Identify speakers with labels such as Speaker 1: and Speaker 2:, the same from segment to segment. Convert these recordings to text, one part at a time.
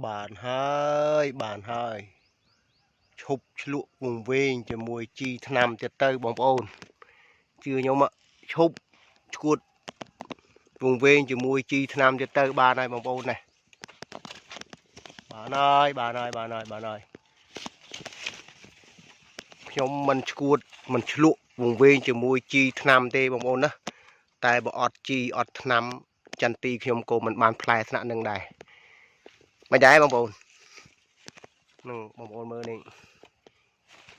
Speaker 1: បានហើយឈប់ឆ្លក់វង្វេងជាមួយជីថ្នាំទៀតទៅបងប្អូនជឿខ្ញុំឈប់ឈួតវង្វេងជាមួយជីថ្នាំទៀតទៅបានហើយបងប្អូននេះបានហើយខ្ញុំមិនឈួតមិនឆ្លក់វង្វេងជាមួយជីថ្នាំទេបងប្អូនណាតែបើអត់ជីអត់ថ្នាំចន្ទីខ្ញុំក៏មិនបានផ្លែថ្នាក់នឹងដែរមិនដែរបងប្អូននឹងបងប្អូនមើលនេះ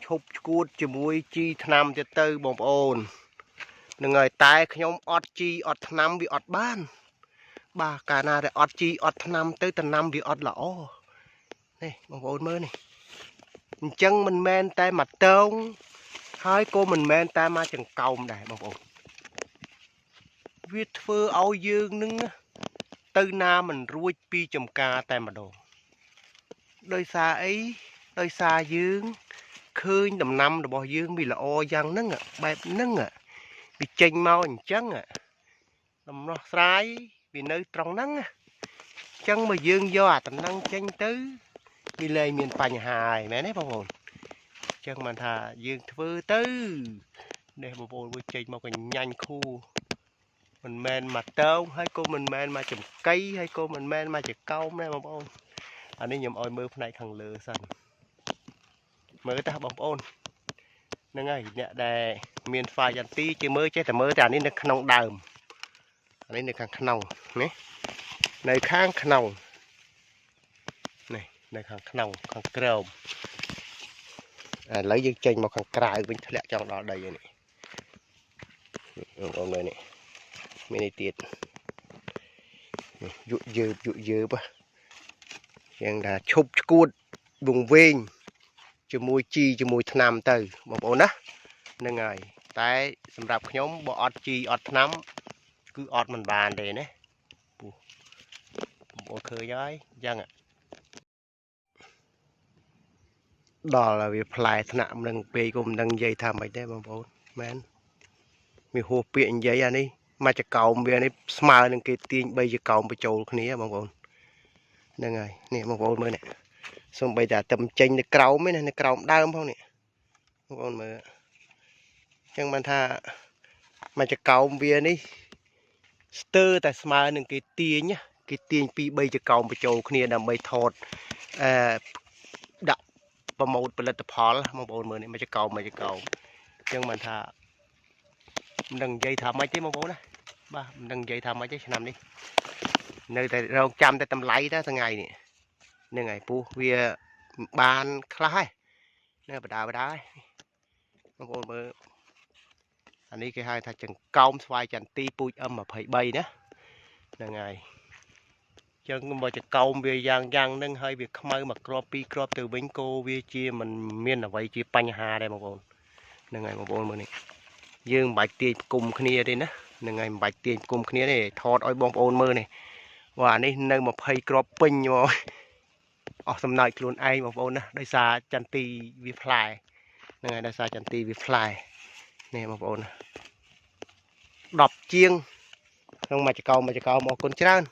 Speaker 1: ឈប់ឈួតជាមួយជីថ្នាំទៀតទៅបងប្អូននឹងហើយតែខ្ញុំអត់ជីអត់ថ្នាំវាអត់បានបាទកាលណាដែលអត់ជីអត់ថ្នាំទៅដំណាំវាអត់ល្អនេះបងប្អូនមើលនេះអញ្ចឹងមិនមែនតែមកតោងហើយក៏មិនមែនតែមកចង្កោមដែរបងប្អូនវាធ្វើឲ្យយើងនឹងទៅណាមិនរួចពីចំការតែម្ដងដោយសារអីដោយសារយើងឃើញដំណាំរបស់យើងវាល្អយ៉ាងហ្នឹងបែបហ្នឹងវាចេញមកអញ្ចឹងដំណោះស្រាយវានៅត្រង់ហ្នឹងអញ្ចឹងមកយើងយកអាតំណែងចេញទៅវាលែងមានបញ្ហាហើយមែនទេបងប្អូនអញ្ចឹងបានថាយើងធ្វើទៅនេះបងប្អូនវាចេញមកកញ្ញាញ់ខូមិនមែនមកតោងហើយក៏មិនមែនមកចំកៃហើយក៏មិនមែនមកចកោមដែរបងប្អូនអានេះខ្ញុំឲ្យមើលផ្នែកខាងលើសិនមើលតើបងប្អូនហ្នឹងហើយអ្នកដែលមានស្វាយចន្ទីជិះមើលចេះតែមើលតែអានេះនៅក្នុងដើមអានេះនៅខាងក្នុងនេះនៅខាងក្នុងនេះនៅខាងក្នុងខាងក្រោមឥឡូវយើងចេញមកខាងក្រៅវិញធ្លាក់ចង់ដល់ដីហើយនេះបងប្អូនមើលនេះមាននេះទៀតយុយើបយ៉ាងថាឈប់ឈួតវង្វេងជាមួយជីជាមួយថ្នាំទៅបងប្អូនណាហ្នឹងហើយតែសម្រាប់ខ្ញុំបើអត់ជីអត់ថ្នាំគឺអត់មិនបានទេណាបងប្អូនឃើញហើយអញ្ចឹងដល់ហើយវាផ្លែថ្នាក់មិនដឹងពេកក៏មិនដឹងនិយាយថាម៉េចដែរបងប្អូនមែនវាហួសពាក្យនិយាយអានេះមកចកោមវានេះស្មើនឹងគេទាញ3ចកោមបញ្ចូលគ្នាបងប្អូនហ្នឹងហើយនេះបងប្អូនមើលនេះសូម្បីតែតែចេញនៅក្រោមឯណានៅក្រោមដើមផងនេះបងប្អូនមើលអញ្ចឹងបានថាមកចកោមវានេះស្ទើរតែស្មើនឹងគេទាញ2 3ចកោមបញ្ចូលគ្នាដើម្បីថតដាក់ប្រម៉ូទផលិតផលបងប្អូនមើលនេះមកចកោមអញ្ចឹងបានថាមិនដឹងនិយាយថាម៉េចទេបងប្អូនណាបាទមិនដឹងនិយាយថាម៉េចទេឆ្នាំនេះនៅតែរងចាំតែតម្លៃតែថ្ងៃនេះហ្នឹងហើយពូវាបានខ្លះហើយនៅបដាហើយបងប្អូនមើលអានេះគេហៅថាចង្កោមស្វាយចន្ទីពូជ M23 ណាហ្នឹងហើយចឹងមកចង្កោមវាយ៉ាងហ្នឹងហើយវាខ្មៅមកគ្រាប់2គ្រាប់ទៅវិញគោវាជាមិនមានអ្វីជាបញ្ហាដែរបងប្អូនហ្នឹងហើយបងប្អូនមើលនេះយើងមិនបាច់ទាញគុំគ្នាទេណាហ្នឹងហើយមិនបាច់ទាញគុំគ្នាទេថតឲ្យបងប្អូនមើលនេះអានេះនៅ20គ្រាប់ពេញមកអស់សំណើចខ្លួនឯងបងប្អូនណាដោយសារចន្ទីវាផ្លែហ្នឹងហើយដោយសារចន្ទីវាផ្លែនេះបងប្អូន10ជាងក្នុងមួយចកោមអរគុណច្រើន